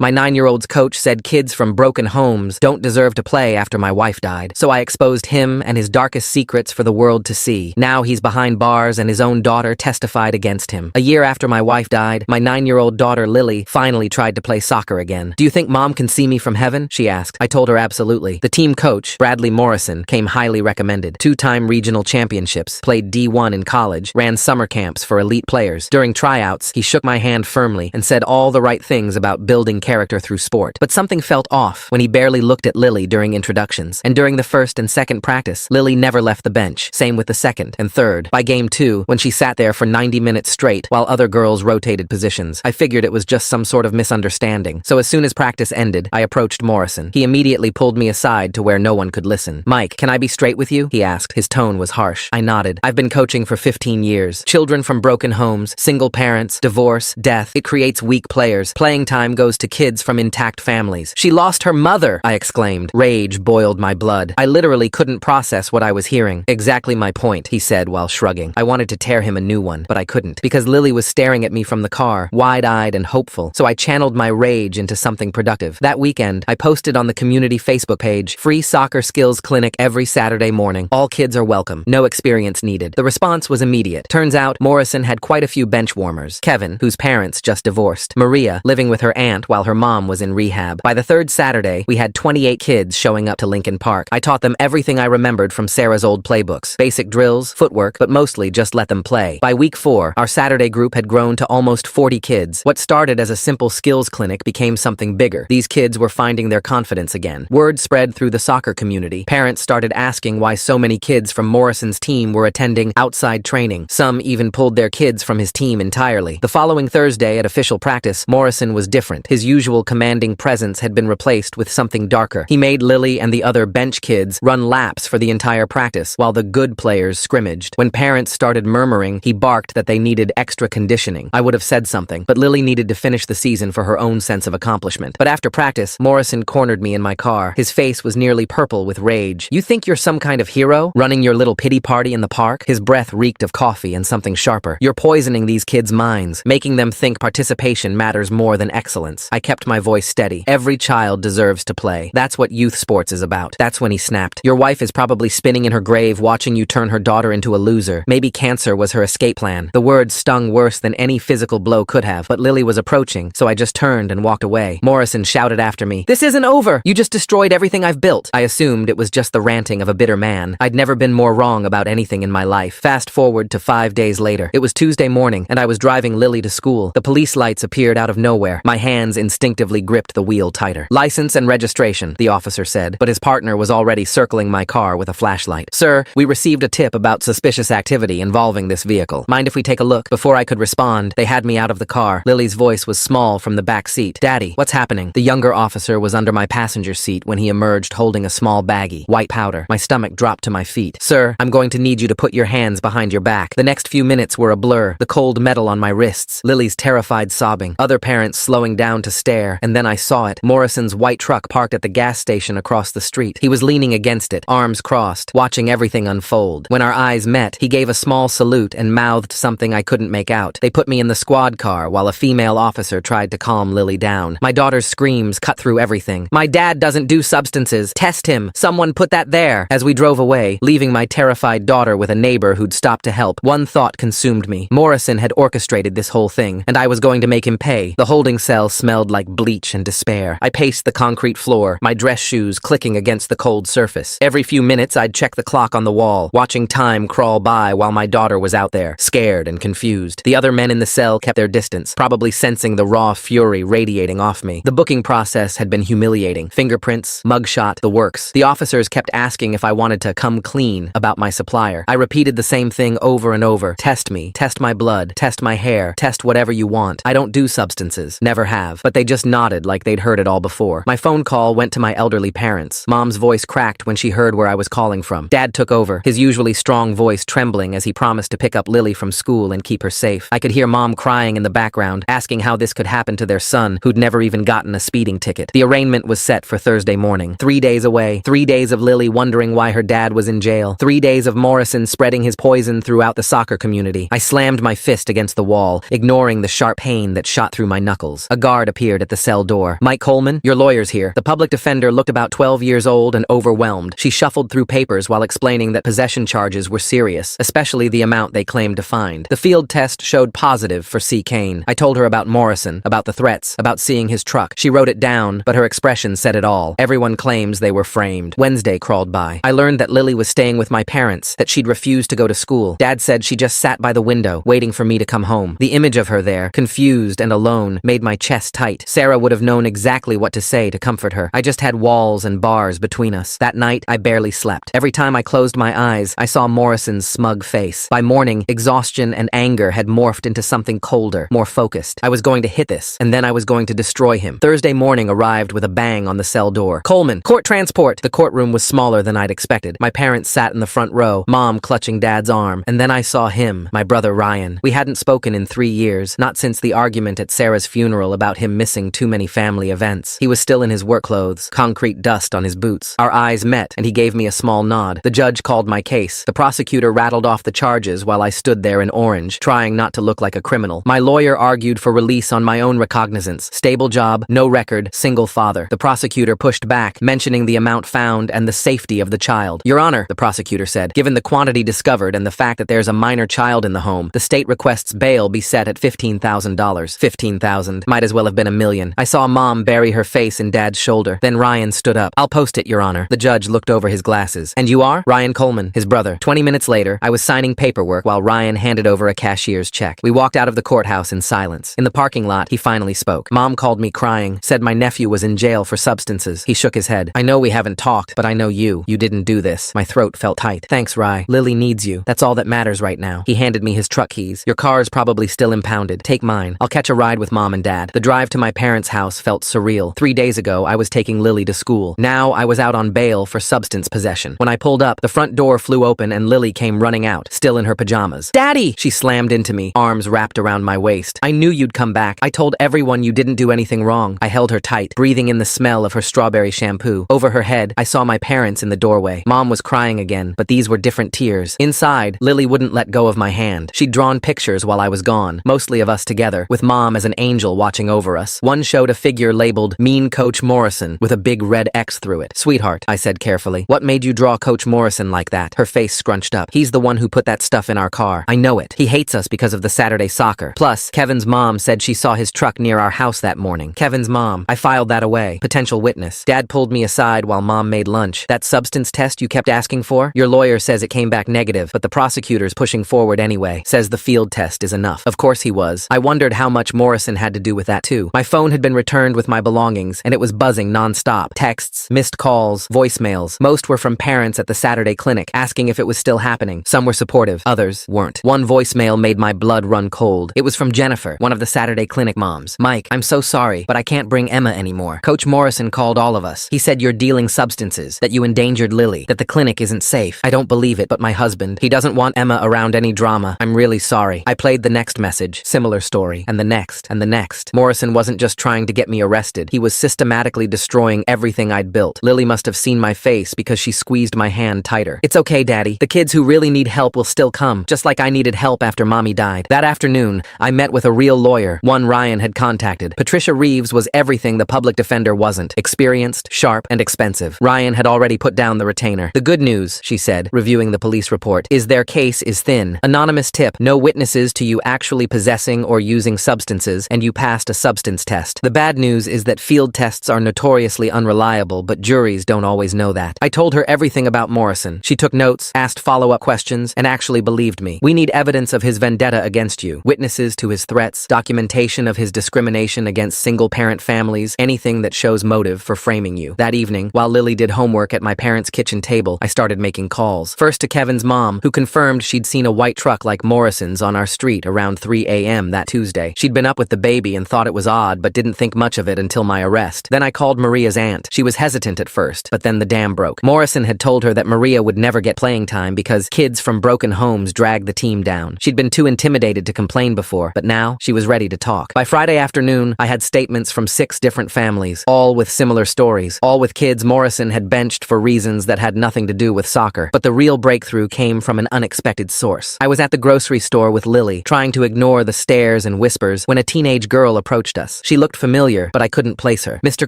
My 9-year-old's coach said kids from broken homes don't deserve to play after my wife died, so I exposed him and his darkest secrets for the world to see. Now he's behind bars and his own daughter testified against him. A year after my wife died, my 9-year-old daughter Lily finally tried to play soccer again. "Do you think Mom can see me from heaven?" she asked. I told her absolutely. The team coach, Bradley Morrison, came highly recommended. 2-time regional championships, played D1 in college, ran summer camps for elite players. During tryouts, he shook my hand firmly and said all the right things about building character through sport. But something felt off when he barely looked at Lily during introductions. And during the first and second practice, Lily never left the bench. Same with the second and third. By game 2, when she sat there for 90 minutes straight while other girls rotated positions, I figured it was just some sort of misunderstanding. So as soon as practice ended, I approached Morrison. He immediately pulled me aside to where no one could listen. "Mike, can I be straight with you?" he asked. His tone was harsh. I nodded. "I've been coaching for 15 years. Children from broken homes, single parents, divorce, death. It creates weak players. Playing time goes to kids from intact families." "She lost her mother!" I exclaimed. Rage boiled my blood. I literally couldn't process what I was hearing. "Exactly my point," he said while shrugging. I wanted to tear him a new one, but I couldn't, because Lily was staring at me from the car, wide-eyed and hopeful, so I channeled my rage into something productive. That weekend, I posted on the community Facebook page, "Free soccer skills clinic every Saturday morning. All kids are welcome. No experience needed." The response was immediate. Turns out, Morrison had quite a few bench warmers. Kevin, whose parents just divorced. Maria, living with her aunt while her mom was in rehab. By the third Saturday, we had 28 kids showing up to Lincoln Park. I taught them everything I remembered from Sarah's old playbooks. Basic drills, footwork, but mostly just let them play. By week 4, our Saturday group had grown to almost 40 kids. What started as a simple skills clinic became something bigger. These kids were finding their confidence again. Word spread through the soccer community. Parents started asking why so many kids from Morrison's team were attending outside training. Some even pulled their kids from his team entirely. The following Thursday at official practice, Morrison was different. His usual commanding presence had been replaced with something darker. He made Lily and the other bench kids run laps for the entire practice, while the good players scrimmaged. When parents started murmuring, he barked that they needed extra conditioning. I would have said something, but Lily needed to finish the season for her own sense of accomplishment. But after practice, Morrison cornered me in my car. His face was nearly purple with rage. "You think you're some kind of hero, running your little pity party in the park?" His breath reeked of coffee and something sharper. "You're poisoning these kids' minds, making them think participation matters more than excellence." I kept my voice steady. "Every child deserves to play. That's what youth sports is about." That's when he snapped. "Your wife is probably spinning in her grave watching you turn her daughter into a loser. Maybe cancer was her escape plan." The words stung worse than any physical blow could have, but Lily was approaching, so I just turned and walked away. Morrison shouted after me, "This isn't over! You just destroyed everything I've built." I assumed it was just the ranting of a bitter man. I'd never been more wrong about anything in my life. Fast forward to 5 days later. It was Tuesday morning, and I was driving Lily to school. The police lights appeared out of nowhere. My hands instinctively gripped the wheel tighter. "License and registration," the officer said, but his partner was already circling my car with a flashlight. "Sir, we received a tip about suspicious activity involving this vehicle. Mind if we take a look?" Before I could respond, they had me out of the car. Lily's voice was small from the back seat. "Daddy, what's happening?" The younger officer was under my passenger seat when he emerged holding a small baggie, white powder. My stomach dropped to my feet. "Sir, I'm going to need you to put your hands behind your back." The next few minutes were a blur, the cold metal on my wrists, Lily's terrified sobbing, other parents slowing down to stare, and then I saw it. Morrison's white truck parked at the gas station across the street. He was leaning against it, arms crossed, watching everything unfold. When our eyes met, he gave a small salute and mouthed something I couldn't make out. They put me in the squad car while a female officer tried to calm Lily down. My daughter's screams cut through everything. "My dad doesn't do substances. Test him. Someone put that there." As we drove away, leaving my terrified daughter with a neighbor who'd stopped to help, one thought consumed me. Morrison had orchestrated this whole thing, and I was going to make him pay. The holding cell smelled like bleach and despair. I paced the concrete floor, my dress shoes clicking against the cold surface. Every few minutes, I'd check the clock on the wall, watching time crawl by while my daughter was out there, scared and confused. The other men in the cell kept their distance, probably sensing the raw fury radiating off me. The booking process had been humiliating. Fingerprints, mugshot, the works. The officers kept asking if I wanted to come clean about my supplier. I repeated the same thing over and over. "Test me, test my blood, test my hair, test whatever you want. I don't do substances, never have." But they just nodded like they'd heard it all before. My phone call went to my elderly parents. Mom's voice cracked when she heard where I was calling from. Dad took over, his usually strong voice trembling as he promised to pick up Lily from school and keep her safe. I could hear Mom crying in the background, asking how this could happen to their son, who'd never even gotten a speeding ticket. The arraignment was set for Thursday morning. 3 days away. 3 days of Lily wondering why her dad was in jail. 3 days of Morrison spreading his poison throughout the soccer community. I slammed my fist against the wall, ignoring the sharp pain that shot through my knuckles. A guard appeared appeared at the cell door. Mike Coleman, your lawyer's here. The public defender looked about 12 years old and overwhelmed. She shuffled through papers while explaining that possession charges were serious, especially the amount they claimed to find. The field test showed positive for C. Kane. I told her about Morrison, about the threats, about seeing his truck. She wrote it down, but her expression said it all. Everyone claims they were framed. Wednesday crawled by. I learned that Lily was staying with my parents, that she'd refused to go to school. Dad said she just sat by the window, waiting for me to come home. The image of her there, confused and alone, made my chest tight. Sarah would have known exactly what to say to comfort her. I just had walls and bars between us. That night, I barely slept. Every time I closed my eyes, I saw Morrison's smug face. By morning, exhaustion and anger had morphed into something colder, more focused. I was going to hit this, and then I was going to destroy him. Thursday morning arrived with a bang on the cell door. Coleman, court transport! The courtroom was smaller than I'd expected. My parents sat in the front row, Mom clutching Dad's arm, and then I saw him, my brother Ryan. We hadn't spoken in 3 years, not since the argument at Sarah's funeral about him missing too many family events. He was still in his work clothes, concrete dust on his boots. Our eyes met, and he gave me a small nod. The judge called my case. The prosecutor rattled off the charges while I stood there in orange, trying not to look like a criminal. My lawyer argued for release on my own recognizance. Stable job, no record, single father. The prosecutor pushed back, mentioning the amount found and the safety of the child. Your Honor, the prosecutor said, given the quantity discovered and the fact that there's a minor child in the home, the state requests bail be set at $15,000. $15,000. Might as well have been $1 million. I saw Mom bury her face in Dad's shoulder. Then Ryan stood up. I'll post it, Your Honor. The judge looked over his glasses. And you are? Ryan Coleman, his brother. 20 minutes later, I was signing paperwork while Ryan handed over a cashier's check. We walked out of the courthouse in silence. In the parking lot, he finally spoke. Mom called me crying, said my nephew was in jail for substances. He shook his head. I know we haven't talked, but I know you. You didn't do this. My throat felt tight. Thanks, Rye. Lily needs you. That's all that matters right now. He handed me his truck keys. Your car's probably still impounded. Take mine. I'll catch a ride with Mom and Dad. The drive to my parents' house felt surreal. 3 days ago, I was taking Lily to school. Now, I was out on bail for substance possession. When I pulled up, the front door flew open and Lily came running out, still in her pajamas. Daddy! She slammed into me, arms wrapped around my waist. I knew you'd come back. I told everyone you didn't do anything wrong. I held her tight, breathing in the smell of her strawberry shampoo. Over her head, I saw my parents in the doorway. Mom was crying again, but these were different tears. Inside, Lily wouldn't let go of my hand. She'd drawn pictures while I was gone, mostly of us together, with Mom as an angel watching over us. One showed a figure labeled Mean Coach Morrison with a big red X through it. Sweetheart, I said carefully, what made you draw Coach Morrison like that? Her face scrunched up. He's the one who put that stuff in our car. I know it. He hates us because of the Saturday soccer. Plus, Kevin's mom said she saw his truck near our house that morning. Kevin's mom. I filed that away. Potential witness. Dad pulled me aside while Mom made lunch. That substance test you kept asking for? Your lawyer says it came back negative, but the prosecutor's pushing forward anyway. Says the field test is enough. Of course he was. I wondered how much Morrison had to do with that too. My phone had been returned with my belongings, and it was buzzing nonstop. Texts, missed calls, voicemails. Most were from parents at the Saturday clinic, asking if it was still happening. Some were supportive, others weren't. One voicemail made my blood run cold. It was from Jennifer, one of the Saturday clinic moms. Mike, I'm so sorry, but I can't bring Emma anymore. Coach Morrison called all of us. He said you're dealing substances, that you endangered Lily, that the clinic isn't safe. I don't believe it, but my husband, he doesn't want Emma around any drama. I'm really sorry. I played the next message, similar story, and the next, and the next. Morrison wasn't just trying to get me arrested. He was systematically destroying everything I'd built. Lily must have seen my face because she squeezed my hand tighter. It's okay, Daddy. The kids who really need help will still come, just like I needed help after Mommy died. That afternoon, I met with a real lawyer, one Ryan had contacted. Patricia Reeves was everything the public defender wasn't. Experienced, sharp, and expensive. Ryan had already put down the retainer. The good news, she said, reviewing the police report, is their case is thin. Anonymous tip, no witnesses to you actually possessing or using substances, and you passed a substance test. The bad news is that field tests are notoriously unreliable, but juries don't always know that. I told her everything about Morrison. She took notes, asked follow-up questions, and actually believed me. We need evidence of his vendetta against you, witnesses to his threats, documentation of his discrimination against single-parent families, anything that shows motive for framing you. That evening, while Lily did homework at my parents' kitchen table, I started making calls. First to Kevin's mom, who confirmed she'd seen a white truck like Morrison's on our street around 3 a.m. that Tuesday. She'd been up with the baby and thought it was odd, but didn't think much of it until my arrest. Then I called Maria's aunt. She was hesitant at first, but then the dam broke. Morrison had told her that Maria would never get playing time because kids from broken homes dragged the team down. She'd been too intimidated to complain before, but now she was ready to talk. By Friday afternoon, I had statements from 6 different families, all with similar stories, all with kids Morrison had benched for reasons that had nothing to do with soccer. But the real breakthrough came from an unexpected source. I was at the grocery store with Lily, trying to ignore the stares and whispers when a teenage girl approached us. us. She looked familiar, but I couldn't place her. Mr.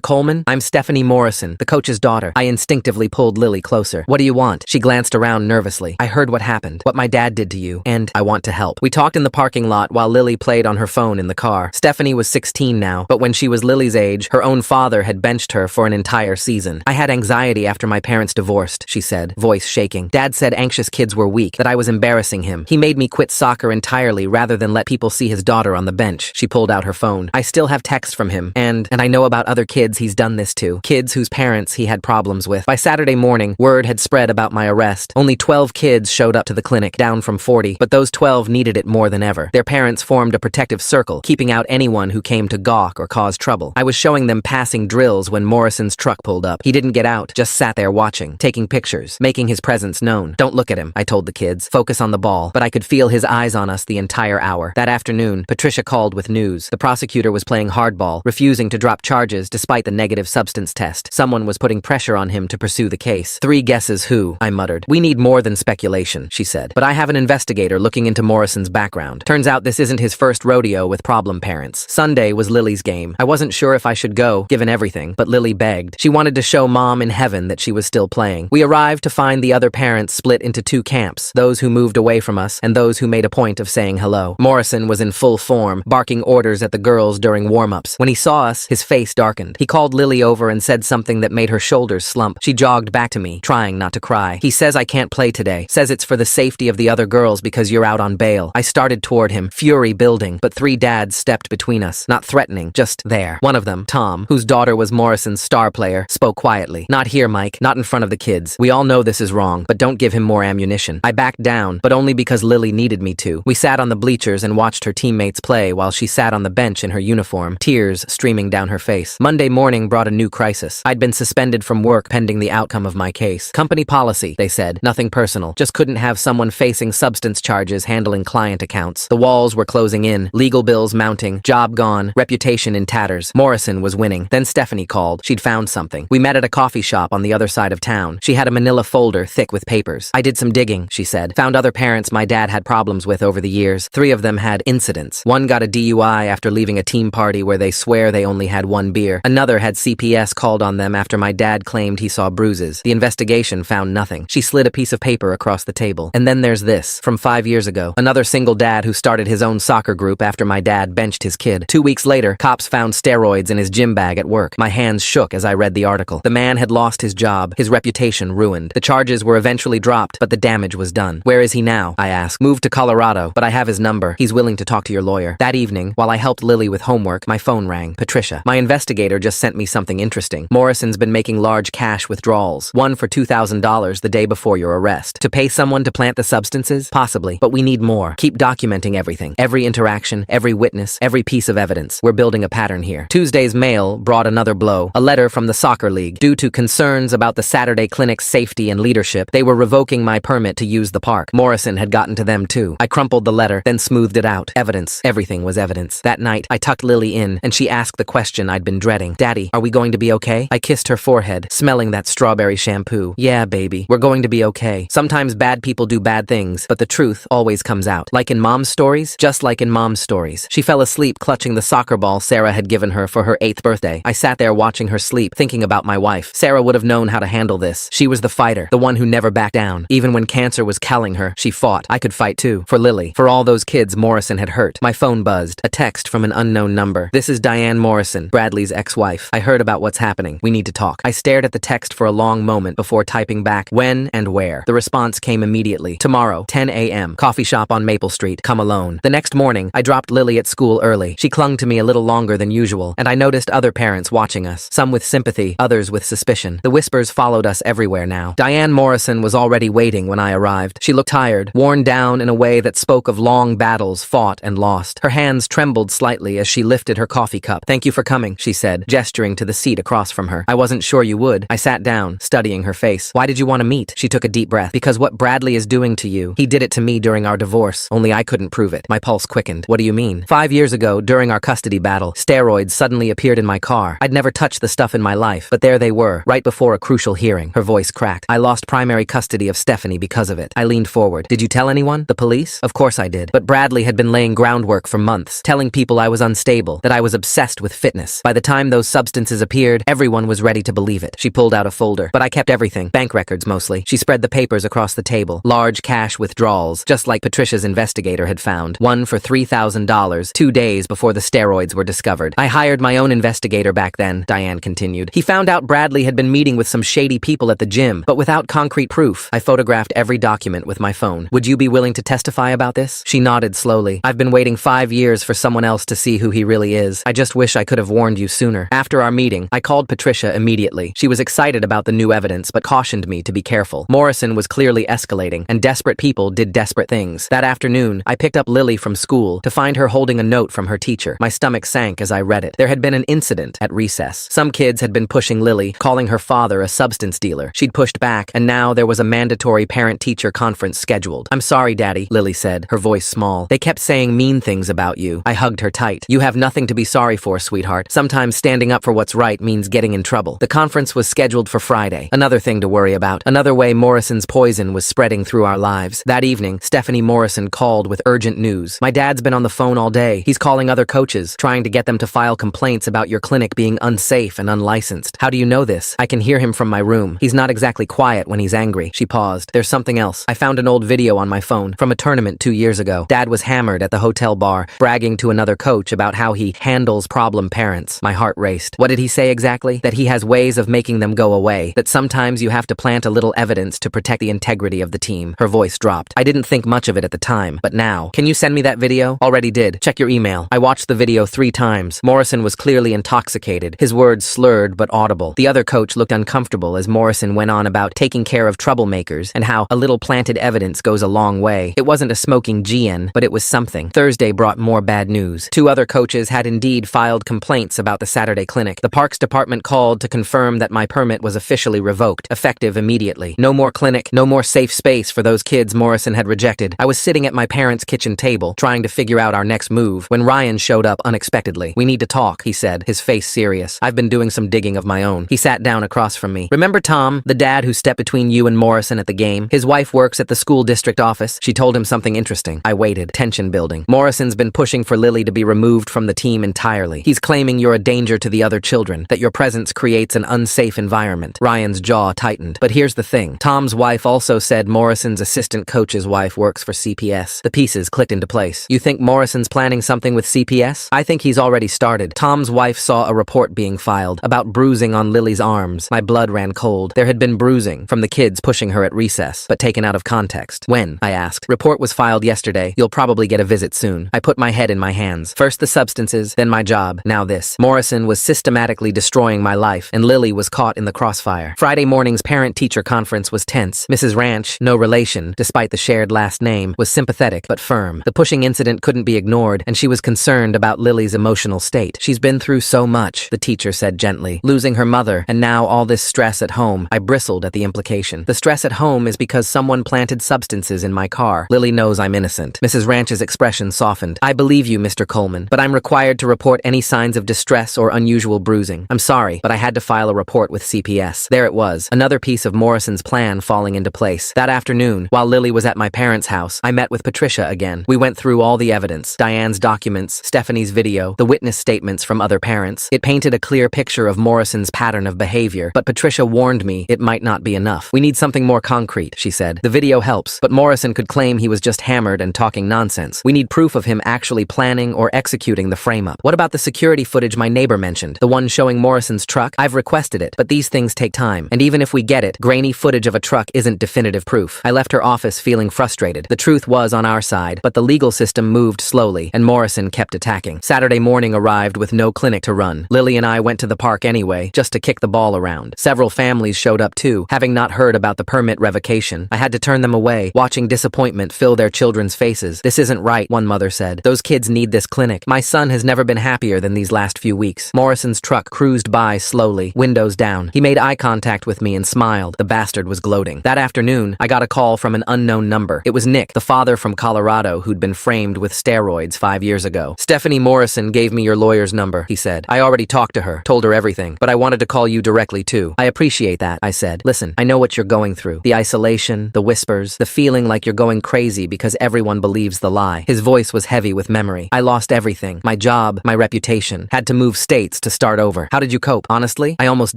Coleman? I'm Stephanie Morrison, the coach's daughter. I instinctively pulled Lily closer. What do you want? She glanced around nervously. I heard what happened, what my dad did to you, and I want to help. We talked in the parking lot while Lily played on her phone in the car. Stephanie was 16 now, but when she was Lily's age, her own father had benched her for an entire season. I had anxiety after my parents divorced, she said, voice shaking. Dad said anxious kids were weak, that I was embarrassing him. He made me quit soccer entirely rather than let people see his daughter on the bench. She pulled out her phone. I still have texts from him, and I know about other kids he's done this to. Kids whose parents he had problems with. By Saturday morning, word had spread about my arrest. Only 12 kids showed up to the clinic, down from 40, but those 12 needed it more than ever. Their parents formed a protective circle, keeping out anyone who came to gawk or cause trouble. I was showing them passing drills when Morrison's truck pulled up. He didn't get out, just sat there watching, taking pictures, making his presence known. Don't look at him, I told the kids. Focus on the ball. But I could feel his eyes on us the entire hour. That afternoon, Patricia called with news. The prosecutor was playing hardball, refusing to drop charges despite the negative substance test. Someone was putting pressure on him to pursue the case. 3 guesses who, I muttered. We need more than speculation, she said. But I have an investigator looking into Morrison's background. Turns out this isn't his first rodeo with problem parents. Sunday was Lily's game. I wasn't sure if I should go, given everything, but Lily begged. She wanted to show Mom in heaven that she was still playing. We arrived to find the other parents split into 2 camps, those who moved away from us and those who made a point of saying hello. Morrison was in full form, barking orders at the girls during warm-ups. When he saw us, his face darkened. He called Lily over and said something that made her shoulders slump. She jogged back to me, trying not to cry. He says I can't play today. Says it's for the safety of the other girls because you're out on bail. I started toward him, fury building, but 3 dads stepped between us, not threatening, just there. One of them, Tom, whose daughter was Morrison's star player, spoke quietly. Not here, Mike, not in front of the kids. We all know this is wrong, but don't give him more ammunition. I backed down, but only because Lily needed me to. We sat on the bleachers and watched her teammates play while she sat on the bench in her uniform, tears streaming down her face. Monday morning brought a new crisis. I'd been suspended from work pending the outcome of my case. Company policy, they said. Nothing personal. Just couldn't have someone facing substance charges handling client accounts. The walls were closing in, legal bills mounting, job gone, reputation in tatters. Morrison was winning. Then Stephanie called. She'd found something. We met at a coffee shop on the other side of town. She had a manila folder thick with papers. I did some digging, she said. Found other parents my dad had problems with over the years. 3 of them had incidents. One got a DUI after leaving a team party where they swear they only had 1 beer. Another had CPS called on them after my dad claimed he saw bruises. The investigation found nothing. She slid a piece of paper across the table. And then there's this, from 5 years ago. Another single dad who started his own soccer group after my dad benched his kid. 2 weeks later, cops found steroids in his gym bag at work. My hands shook as I read the article. The man had lost his job, his reputation ruined. The charges were eventually dropped, but the damage was done. Where is he now? I asked. Moved to Colorado, but I have his number. He's willing to talk to your lawyer. That evening, while I helped Lily with homework, my phone rang. Patricia. My investigator just sent me something interesting. Morrison's been making large cash withdrawals. One for $2,000 the day before your arrest. To pay someone to plant the substances? Possibly, but we need more. Keep documenting everything. Every interaction, every witness, every piece of evidence. We're building a pattern here. Tuesday's mail brought another blow. A letter from the soccer league. Due to concerns about the Saturday clinic's safety and leadership, they were revoking my permit to use the park. Morrison had gotten to them too. I crumpled the letter, then smoothed it out. Evidence. Everything was evidence. That night, I tucked Lily in, and she asked the question I'd been dreading. Daddy, are we going to be okay? I kissed her forehead, smelling that strawberry shampoo. Yeah, baby. We're going to be okay. Sometimes bad people do bad things, but the truth always comes out. Like in Mom's stories? Just like in Mom's stories. She fell asleep clutching the soccer ball Sarah had given her for her 8th birthday. I sat there watching her sleep, thinking about my wife. Sarah would have known how to handle this. She was the fighter, the one who never backed down. Even when cancer was calling her, she fought. I could fight too. For Lily. For all those kids Morrison had hurt. My phone buzzed. A text from an unknown number. This is Diane Morrison, Bradley's ex-wife. I heard about what's happening. We need to talk. I stared at the text for a long moment before typing back when and where. The response came immediately. Tomorrow, 10 a.m. Coffee shop on Maple Street. Come alone. The next morning, I dropped Lily at school early. She clung to me a little longer than usual, and I noticed other parents watching us. Some with sympathy, others with suspicion. The whispers followed us everywhere now. Diane Morrison was already waiting when I arrived. She looked tired, worn down in a way that spoke of long battles fought and lost. Her hands trembled slightly as she lifted her coffee cup. Thank you for coming, she said, gesturing to the seat across from her. I wasn't sure you would. I sat down, studying her face. Why did you want to meet? She took a deep breath. Because what Bradley is doing to you, he did it to me during our divorce. Only I couldn't prove it. My pulse quickened. What do you mean? 5 years ago, during our custody battle, steroids suddenly appeared in my car. I'd never touched the stuff in my life, but there they were, right before a crucial hearing. Her voice cracked. I lost primary custody of Stephanie because of it. I leaned forward. Did you tell anyone? The police? Of course I did. But Bradley had been laying groundwork for months, telling people I was unstable, unbelievable, that I was obsessed with fitness. By the time those substances appeared, everyone was ready to believe it. She pulled out a folder, but I kept everything, bank records mostly. She spread the papers across the table, large cash withdrawals, just like Patricia's investigator had found. One for $3,000, 2 days before the steroids were discovered. I hired my own investigator back then, Diane continued. He found out Bradley had been meeting with some shady people at the gym, but without concrete proof. I photographed every document with my phone. Would you be willing to testify about this? She nodded slowly. I've been waiting 5 years for someone else to see who he really is. I just wish I could have warned you sooner. After our meeting, I called Patricia immediately. She was excited about the new evidence, but cautioned me to be careful. Morrison was clearly escalating, and desperate people did desperate things. That afternoon, I picked up Lily from school to find her holding a note from her teacher. My stomach sank as I read it. There had been an incident at recess. Some kids had been pushing Lily, calling her father a substance dealer. She'd pushed back, and now there was a mandatory parent-teacher conference scheduled. I'm sorry, Daddy, Lily said, her voice small. They kept saying mean things about you. I hugged her tight. You have nothing to be sorry for, sweetheart. Sometimes standing up for what's right means getting in trouble. The conference was scheduled for Friday. Another thing to worry about. Another way Morrison's poison was spreading through our lives. That evening, Stephanie Morrison called with urgent news. My dad's been on the phone all day. He's calling other coaches, trying to get them to file complaints about your clinic being unsafe and unlicensed. How do you know this? I can hear him from my room. He's not exactly quiet when he's angry. She paused. There's something else. I found an old video on my phone from a tournament 2 years ago. Dad was hammered at the hotel bar, bragging to another coach about how he handles problem parents. My heart raced. What did he say exactly? That he has ways of making them go away. That sometimes you have to plant a little evidence to protect the integrity of the team. Her voice dropped. I didn't think much of it at the time, but now. Can you send me that video? Already did. Check your email. I watched the video 3 times. Morrison was clearly intoxicated, his words slurred but audible. The other coach looked uncomfortable as Morrison went on about taking care of troublemakers and how a little planted evidence goes a long way. It wasn't a smoking GN, but it was something. Thursday brought more bad news. 2 other coaches had indeed filed complaints about the Saturday clinic. The Parks Department called to confirm that my permit was officially revoked, effective immediately. No more clinic, no more safe space for those kids Morrison had rejected. I was sitting at my parents' kitchen table, trying to figure out our next move, when Ryan showed up unexpectedly. We need to talk, he said, his face serious. I've been doing some digging of my own. He sat down across from me. Remember Tom, the dad who stepped between you and Morrison at the game? His wife works at the school district office. She told him something interesting. I waited, tension building. Morrison's been pushing for Lily to be removed from the team entirely. He's claiming you're a danger to the other children, that your presence creates an unsafe environment. Ryan's jaw tightened. But here's the thing. Tom's wife also said Morrison's assistant coach's wife works for CPS. The pieces clicked into place. You think Morrison's planning something with CPS? I think he's already started. Tom's wife saw a report being filed about bruising on Lily's arms. My blood ran cold. There had been bruising from the kids pushing her at recess, but taken out of context. When? I asked. Report was filed yesterday. You'll probably get a visit soon. I put my head in my hands. First the substances, then my job, now this. Morrison was systematically destroying my life, and Lily was caught in the crossfire. Friday morning's parent-teacher conference was tense. Mrs. Ranch, no relation, despite the shared last name, was sympathetic but firm. The pushing incident couldn't be ignored, and she was concerned about Lily's emotional state. She's been through so much, the teacher said gently. Losing her mother, and now all this stress at home. I bristled at the implication. The stress at home is because someone planted substances in my car. Lily knows I'm innocent. Mrs. Ranch's expression softened. I believe you, Mr. Coleman, but I'm required to report any signs of distress or unusual bruising. I'm sorry, but I had to file a report with CPS. There it was, another piece of Morrison's plan falling into place. That afternoon, while Lily was at my parents' house, I met with Patricia again. We went through all the evidence, Diane's documents, Stephanie's video, the witness statements from other parents. It painted a clear picture of Morrison's pattern of behavior, but Patricia warned me it might not be enough. We need something more concrete, she said. The video helps, but Morrison could claim he was just hammered and talking nonsense. We need proof of him actually planning or executing the frame-up. What about the security footage my neighbor mentioned? The one showing Morrison's truck? I've requested it, but these things take time. And even if we get it, grainy footage of a truck isn't definitive proof. I left her office feeling frustrated. The truth was on our side, but the legal system moved slowly, and Morrison kept attacking. Saturday morning arrived with no clinic to run. Lily and I went to the park anyway, just to kick the ball around. Several families showed up too, having not heard about the permit revocation. I had to turn them away, watching disappointment fill their children's faces. This isn't right, one mother said. Those kids need this clinic. My son has never been happier than these last few weeks. Morrison's truck cruised by slowly, windows down. He made eye contact with me and smiled. The bastard was gloating. That afternoon, I got a call from an unknown number. It was Nick, the father from Colorado who'd been framed with steroids 5 years ago. Stephanie Morrison gave me your lawyer's number, he said. I already talked to her, told her everything, but I wanted to call you directly too. I appreciate that, I said. Listen, I know what you're going through. The isolation, the whispers, the feeling like you're going crazy because everyone believes the lie. His voice was heavy with memory. I lost everything. My job, my reputation. Had to move states to start over. How did you cope? Honestly, I almost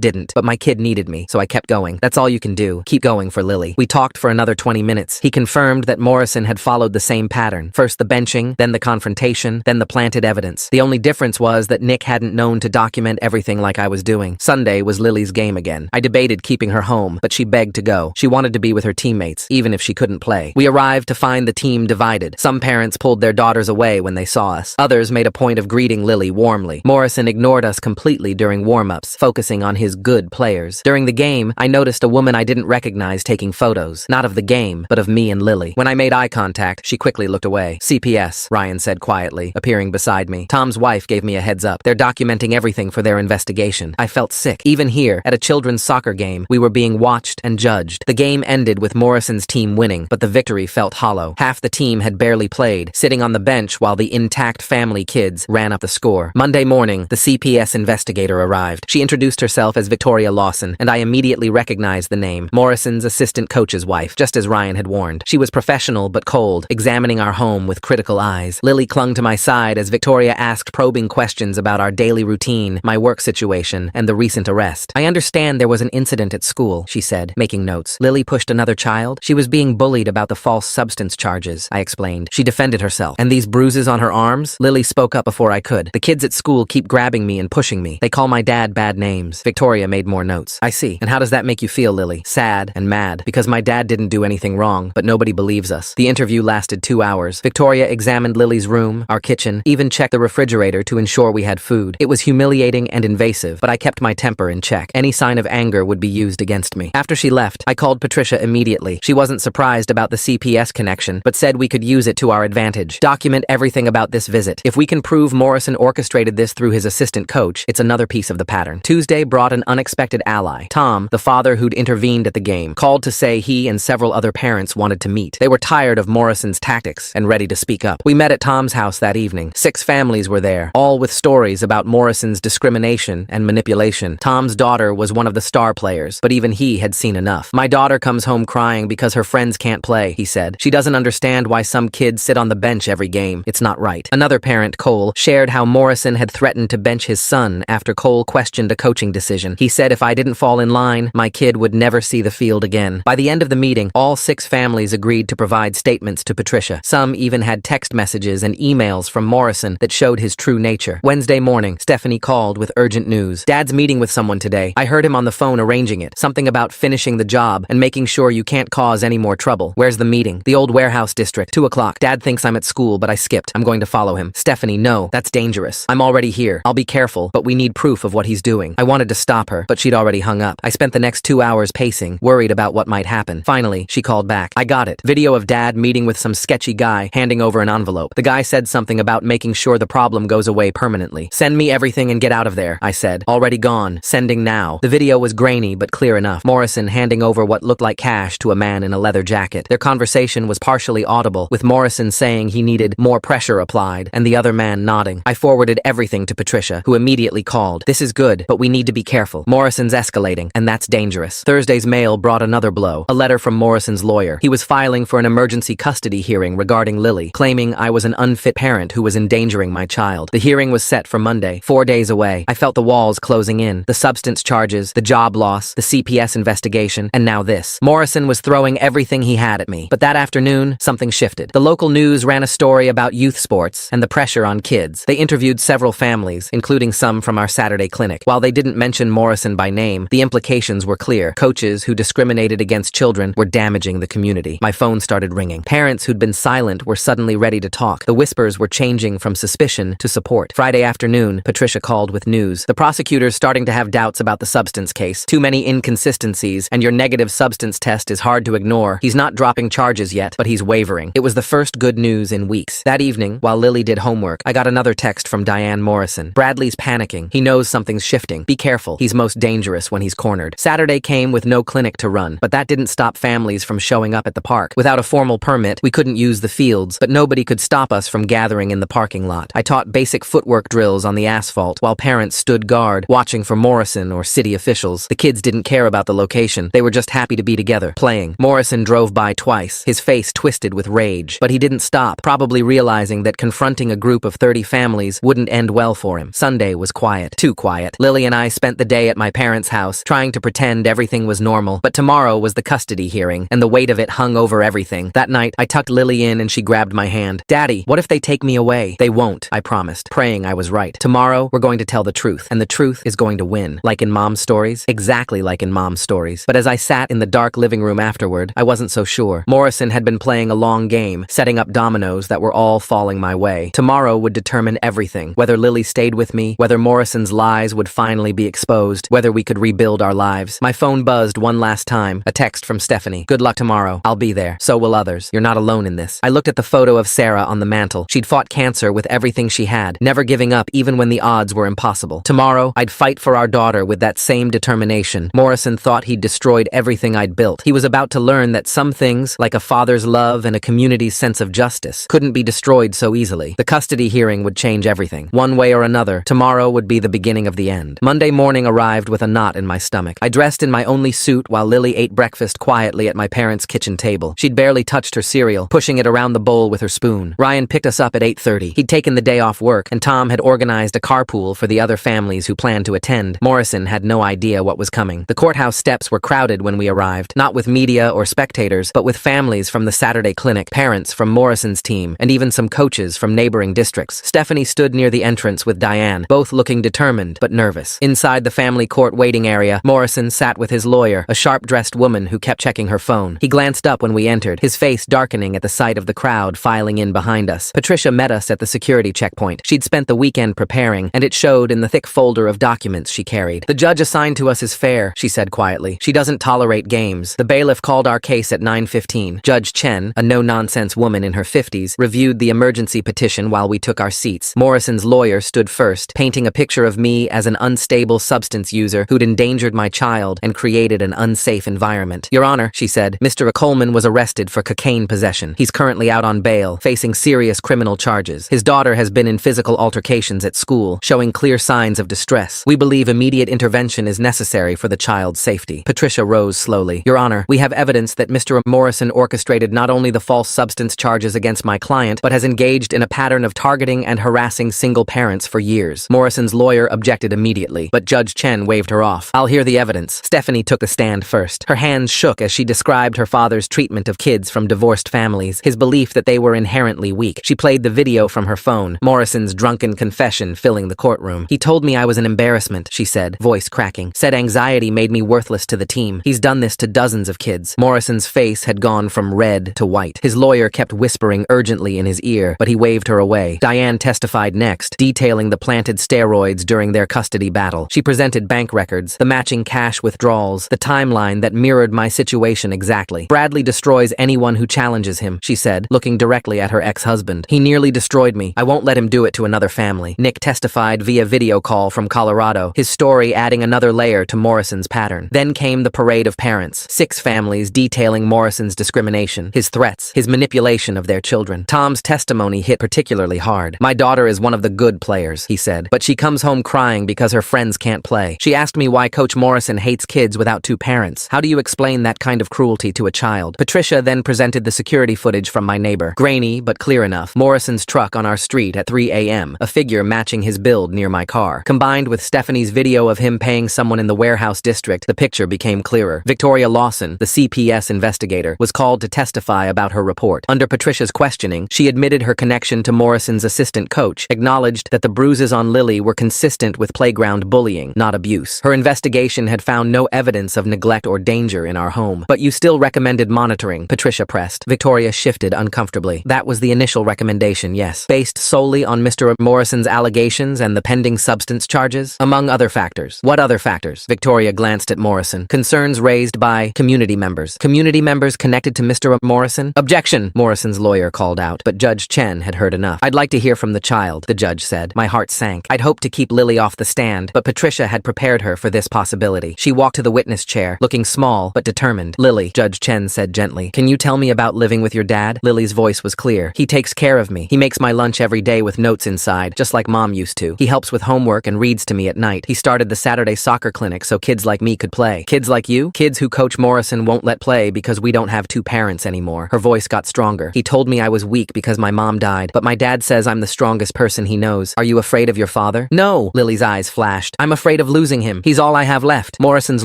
didn't, but my kid needed me, so I kept going. That's all you can do. Keep going for Lily. We talked for another 20 minutes. He confirmed that Morrison had followed the same pattern. First the benching, then the confrontation, then the planted evidence. The only difference was that Nick hadn't known to document everything like I was doing. Sunday was Lily's game again. I debated keeping her home, but she begged to go. She wanted to be with her teammates, even if she couldn't play. We arrived to find the team divided. Some parents pulled their daughters away when they saw us. Others made a point of greeting Lily warmly. Morrison ignored us completely during warm-ups, focusing on his good players. During the game, I noticed a woman I didn't recognize taking photos, not of the game, but of me and Lily. When I made eye contact, she quickly looked away. CPS, Ryan said quietly, appearing beside me. Tom's wife gave me a heads up. They're documenting everything for their investigation. I felt sick. Even here, at a children's soccer game, we were being watched and judged. The game ended with Morrison's team winning, but the victory felt hollow. Half the team had barely played, sitting on the bench while the intact family kids ran up the score. Monday morning, the CPS investigator arrived. She introduced herself as Victoria Lawson, and I immediately recognized the name. Morrison's assistant coach's wife, just as Ryan had warned. She was professional but cold, examining our home with critical eyes. Lily clung to my side as Victoria asked probing questions about our daily routine, my work situation, and the recent arrest. I understand there was an incident at school, she said, making notes. Lily pushed another child? She was being bullied about the false substance charges, I explained. She defended herself. And these bruises on her arms? Lily spoke up before I could. The kids at school keep grabbing me and pushing me. They call my dad bad names. Victoria made more notes. I see. And how does that make you feel, Lily? Sad and mad. Because my dad didn't do anything wrong, but nobody believes us. The interview lasted 2 hours. Victoria examined Lily's room, our kitchen, even checked the refrigerator to ensure we had food. It was humiliating and invasive, but I kept my temper in check. Any sign of anger would be used against me. After she left, I called Patricia immediately. She wasn't surprised about the CPS connection, but said we could use it to our advantage. Document everything about this visit. If we can prove Morrison orchestrated this through his assistant coach, it's another piece of the pattern. Tuesday brought an unexpected ally. Tom, the father who'd intervened at the game, called to say he and several other parents wanted to meet. They were tired of Morrison's tactics and ready to speak up. We met at Tom's house that evening. 6 families were there, all with stories about Morrison's discrimination and manipulation. Tom's daughter was one of the star players, but even he had seen enough. My daughter comes home crying because her friends can't play, he said. She doesn't understand why some kids sit on the bench every game. It's not right. Another parent, Cole, shared how Morrison had threatened to bench his son after Cole questioned a coaching decision. He said if I didn't fall in line, my kid would never see the field again. By the end of the meeting, all 6 families agreed to provide statements to Patricia. Some even had text messages and emails from Morrison that showed his true nature. Wednesday morning, Stephanie called with urgent news. Dad's meeting with someone today. I heard him on the phone arranging it. Something about finishing the job and making sure you can't cause any more trouble. Where's the meeting? The old warehouse district. 2 o'clock. Dad thinks I'm at school, but I skipped. I'm going to follow him. Stephanie, no. That's dangerous. I'm already here. I'll be careful, but we need proof of what he's doing. I wanted to stop her, but she'd already hung up. I spent the next 2 hours pacing, worried about what might happen. Finally, she called back. I got it. Video of Dad meeting with some sketchy guy, handing over an envelope. The guy said something about making sure the problem goes away permanently. Send me everything and get out of there, I said. Already gone. Sending now. The video was grainy, but clear enough. Morrison handing over what looked like cash to a man in a leather jacket. Their conversation was partially audible, with Morrison saying he needed more pressure applied, and the other man nodding. I forwarded everything to Patricia, who immediately called. This is good, but we need to be careful. Morrison's escalating, and that's dangerous. Thursday's mail brought another blow. A letter from Morrison's lawyer. He was filing for an emergency custody hearing regarding Lily, claiming I was an unfit parent who was endangering my child. The hearing was set for Monday, 4 days away. I felt the walls closing in. The substance charges, the job loss, the CPS investigation, and now this. Morrison was throwing everything he had at me. But that afternoon, something shifted. The local news ran a story about youth sports and the pressure on kids. They interviewed several families, including some from our Saturday clinic. While they didn't mention Morrison by name, the implications were clear. Coaches who discriminated against children were damaging the community. My phone started ringing. Parents who'd been silent were suddenly ready to talk. The whispers were changing from suspicion to support. Friday afternoon, Patricia called with news. The prosecutor's starting to have doubts about the substance case. Too many inconsistencies, and your negative substance test is hard to ignore. He's not dropping charges yet, but he's wavering. It was the first good news in weeks. That evening, while Lily did homework, I got another text from Diane Morrison. Bradley's panicking. He knows something's shifting. Be careful. He's most dangerous when he's cornered. Saturday came with no clinic to run, but that didn't stop families from showing up at the park. Without a formal permit, we couldn't use the fields, but nobody could stop us from gathering in the parking lot. I taught basic footwork drills on the asphalt, while parents stood guard, watching for Morrison or city officials. The kids didn't care about the location. They were just happy to be together, playing. Morrison drove by twice, his face twisted with rage, but he didn't stop, probably realizing that confronting a group of 30 minority families wouldn't end well for him. Sunday was quiet. Too quiet. Lily and I spent the day at my parents' house, trying to pretend everything was normal, but tomorrow was the custody hearing, and the weight of it hung over everything. That night, I tucked Lily in and she grabbed my hand. "Daddy, what if they take me away?" "They won't," I promised, praying I was right. "Tomorrow, we're going to tell the truth, and the truth is going to win." Like in Mom's stories? Exactly like in Mom's stories. But as I sat in the dark living room afterward, I wasn't so sure. Morrison had been playing a long game, setting up dominoes that were all falling my way. Tomorrow would determine everything. Whether Lily stayed with me, whether Morrison's lies would finally be exposed, whether we could rebuild our lives. My phone buzzed one last time. A text from Stephanie. "Good luck tomorrow. I'll be there. So will others. You're not alone in this." I looked at the photo of Sarah on the mantle. She'd fought cancer with everything she had, never giving up even when the odds were impossible. Tomorrow, I'd fight for our daughter with that same determination. Morrison thought he'd destroyed everything I'd built. He was about to learn that some things, like a father's love and a community's sense of justice, couldn't be destroyed so easily. The custody hearing would change everything. One way or another, tomorrow would be the beginning of the end. Monday morning arrived with a knot in my stomach. I dressed in my only suit while Lily ate breakfast quietly at my parents' kitchen table. She'd barely touched her cereal, pushing it around the bowl with her spoon. Ryan picked us up at 8:30. He'd taken the day off work, and Tom had organized a carpool for the other families who planned to attend. Morrison had no idea what was coming. The courthouse steps were crowded when we arrived, not with media or spectators, but with families from the Saturday clinic, parents from Morrison's team, and even some coaches from neighboring districts. Stephanie stood near the entrance with Diane, both looking determined but nervous. Inside the family court waiting area, Morrison sat with his lawyer, a sharp-dressed woman who kept checking her phone. He glanced up when we entered, his face darkening at the sight of the crowd filing in behind us. Patricia met us at the security checkpoint. She'd spent the weekend preparing, and it showed in the thick folder of documents she carried. "The judge assigned to us is fair," she said quietly. "She doesn't tolerate games. The bailiff called our case at 9:15. Judge Chen, a no-nonsense woman in her 50s, reviewed the emergency petition while we took our seats. Morrison's lawyer stood first, painting a picture of me as an unstable substance user who'd endangered my child and created an unsafe environment. "Your Honor," she said, "Mr. Coleman was arrested for cocaine possession. He's currently out on bail, facing serious criminal charges. His daughter has been in physical altercations at school, showing clear signs of distress. We believe immediate intervention is necessary for the child's safety." Patricia rose slowly. "Your Honor, we have evidence that Mr. Morrison orchestrated not only the false substance charges against my client, but has engaged in a pattern of targeting and harassing single parents for years." Morrison's lawyer objected immediately, but Judge Chen waved her off. "I'll hear the evidence." Stephanie took the stand first. Her hands shook as she described her father's treatment of kids from divorced families, his belief that they were inherently weak. She played the video from her phone, Morrison's drunken confession filling the courtroom. "He told me I was an embarrassment," she said, voice cracking. "Said anxiety made me worthless to the team. He's done this to dozens of kids." Morrison's face had gone from red to white. His lawyer kept whispering urgently in his ear, but he waved her away. Diane testified next, detailing the planted steroids during their custody battle. She presented bank records, the matching cash withdrawals, the timeline that mirrored my situation exactly. "Bradley destroys anyone who challenges him," she said, looking directly at her ex-husband. "He nearly destroyed me. I won't let him do it to another family." Nick testified via video call from Colorado, his story adding another layer to Morrison's pattern. Then came the parade of parents, 6 families detailing Morrison's discrimination, his threats, his manipulation of their children. Tom's testimony hit particularly hard. "My daughter is one of the good players," he said, "but she comes home crying because her friends can't play. She asked me why Coach Morrison hates kids without 2 parents. How do you explain that kind of cruelty to a child?" Patricia then presented the security footage from my neighbor. Grainy, but clear enough. Morrison's truck on our street at 3 a.m., a figure matching his build near my car. Combined with Stephanie's video of him paying someone in the warehouse district, the picture became clearer. Victoria Lawson, the CPS investigator, was called to testify about her report. Under Patricia's questioning, she admitted her connection to Morrison's assistant coach, acknowledged that the bruises on Lily were consistent with playground bullying, not abuse. Her investigation had found no evidence of neglect or danger in our home. "But you still recommended monitoring," Patricia pressed. Victoria shifted uncomfortably. "That was the initial recommendation, yes. Based solely on Mr. Morrison's allegations and the pending substance charges? Among other factors." "What other factors?" Victoria glanced at Morrison. "Concerns raised by community members." "Community members connected to Mr. Morrison?" "Objection," Morrison's lawyer called out, but Judge Chen had heard enough. "I'd like to hear from the child," the judge said. My heart sank. I'd hoped to keep Lily off the stand, but Patricia had prepared her for this possibility. She walked to the witness chair, looking small but determined. "Lily," Judge Chen said gently, "can you tell me about living with your dad?" Lily's voice was clear. "He takes care of me. He makes my lunch every day with notes inside, just like Mom used to. He helps with homework and reads to me at night. He started the Saturday soccer clinic so kids like me could play." "Kids like you?" "Kids who Coach Morrison won't let play because we don't have 2 parents anymore." Her voice got stronger. "He told me I was weak because my mom died, but my dad says I'm the strongest person he knows. Are you afraid of your father? No, Lily's eyes flashed. I'm afraid of losing him. He's all I have left. Morrison's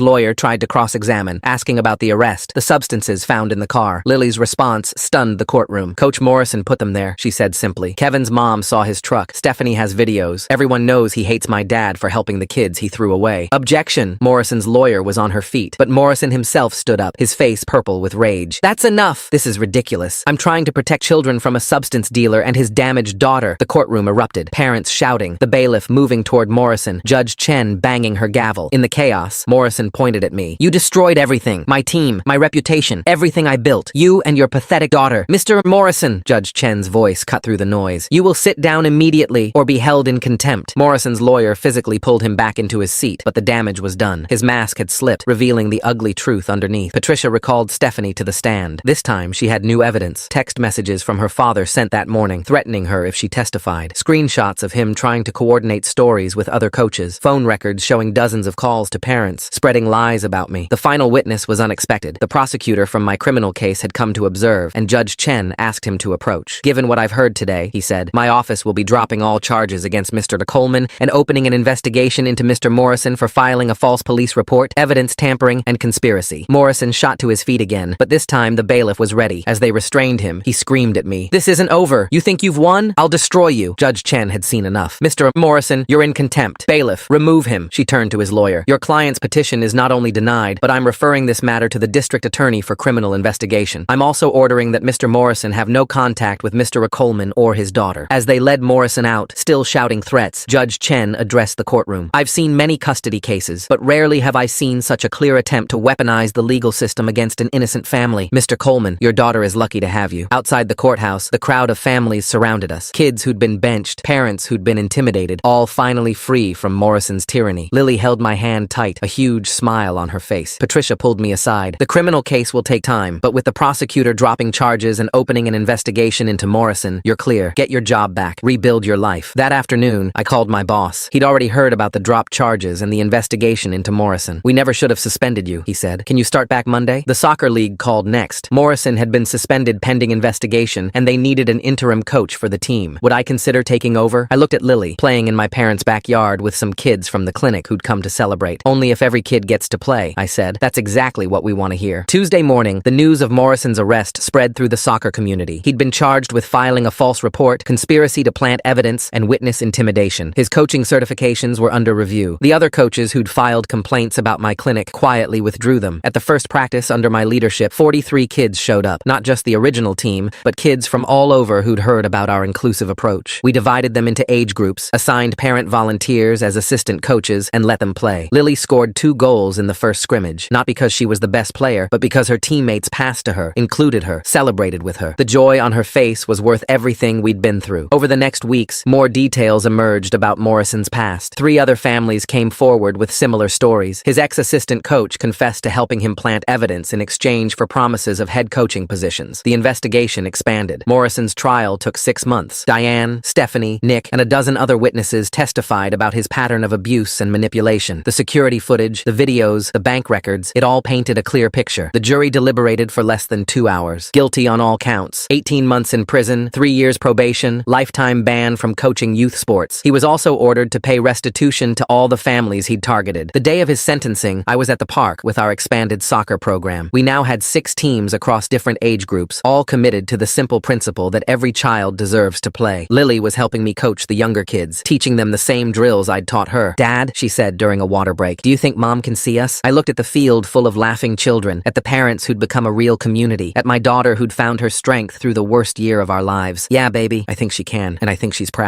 lawyer tried to cross-examine, asking about the arrest, the substances found in the car. Lily's response stunned the courtroom. Coach Morrison put them there, she said simply. Kevin's mom saw his truck. Stephanie has videos. Everyone knows he hates my dad for helping the kids he threw away. Objection! Morrison's lawyer was on her feet, but Morrison himself stood up, his face purple with rage. That's enough! This is ridiculous. I'm trying to protect children from a substance dealer and his damaged daughter. The courtroom erupted, parents shouting, the bailiff moving toward Morrison, Judge Chen banging her gavel. In the chaos, Morrison pointed at me. You destroyed everything. My team, my reputation, everything I built. You and your pathetic daughter. Mr. Morrison, Judge Chen's voice cut through the noise. You will sit down immediately or be held in contempt. Morrison's lawyer physically pulled him back into his seat, but the damage was done. His mask had slipped, revealing the ugly truth underneath. Patricia recalled Stephanie to the stand. This time, she had new evidence. Text messages from her father sent that morning, threatening her if she testified. Screenshots of him trying to coordinate stories with other coaches. Phone records showing dozens of calls to parents, spreading lies about me. The final witness was unexpected. The prosecutor from my criminal case had come to observe, and Judge Chen asked him to approach. Given what I've heard today, he said, my office will be dropping all charges against Mr. Coleman and opening an investigation into Mr. Morrison for filing a false police report, evidence tampering, and conspiracy. Morrison shot to his feet again, but this time the bailiff was ready. As they restrained him, he screamed at me. This isn't over. You think you've won? I'll destroy you. Judge Chen had seen enough. Mr. Morrison, you're in contempt. Bailiff, remove him. She turned to his lawyer. Your client's petition is not only denied, but I'm referring this matter to the district attorney for criminal investigation. I'm also ordering that Mr. Morrison have no contact with Mr. Coleman or his daughter. As they led Morrison out, still shouting threats, Judge Chen addressed the courtroom. I've seen many custody cases, but rarely have I seen such a clear attempt to weaponize the legal system against an innocent family. Mr. Coleman, your daughter is lucky to have you. Outside the courthouse, the crowd of families surrounded us. Kids who'd been benched, parents who'd been intimidated, all finally free from Morrison's tyranny. Lily held my hand tight, a huge smile on her face. Patricia pulled me aside. The criminal case will take time, but with the prosecutor dropping charges and opening an investigation into Morrison, you're clear. Get your job back. Rebuild your life. That afternoon, I called my boss. He'd already heard about the dropped charges and the investigation into Morrison. We never should have suspended you, he said. Can you start back Monday? The soccer league called next. Morrison had been suspended pending investigation, and they needed an interim coach for the team. Would I consider taking over? I looked at Lily, playing in my parents' backyard with some kids from the clinic who'd come to celebrate. Only if every kid gets to play, I said. That's exactly what we want to hear. Tuesday morning, the news of Morrison's arrest spread through the soccer community. He'd been charged with filing a false report, conspiracy to plant evidence, and witness intimidation. His coaching certifications were under review. The other coaches who'd filed complaints about my clinic quietly withdrew them. At the first practice under my leadership, 43 kids showed up. Not just the original team, but kids from all over who'd heard about our inclusive approach. We divided them into age groups, assigned parent volunteers as assistant coaches, and let them play. Lily scored 2 goals in the first scrimmage, not because she was the best player, but because her teammates passed to her, included her, celebrated with her. The joy on her face was worth everything we'd been through. Over the next weeks, more details emerged about Morrison's past. 3 other families came forward with similar stories. His ex-assistant coach confessed to helping him plant evidence in exchange for promises of head coaching positions. The investigation expanded. Morrison's trial took 6 months. Diane, Stephanie, Nick, and a dozen other witnesses testified about his pattern of abuse and manipulation. The security footage, the videos, the bank records, it all painted a clear picture. The jury deliberated for less than 2 hours. Guilty on all counts. 18 months in prison, 3 years probation, lifetime ban from coaching youth sports. He was also ordered to pay restitution to all the families he'd targeted. The day of his sentencing, I was at the park with our expanded soccer program. We now had 6 teams across different age groups, all committed to the simple principle that every child deserves to play. Lily was helping me coach the younger kids, teaching them the same drills I'd taught her. Dad, she said during a water break, do you think Mom can see us? I looked at the field full of laughing children, at the parents who'd become a real community, at my daughter who'd found her strength through the worst year of our lives. Yeah, baby, I think she can, and I think she's proud.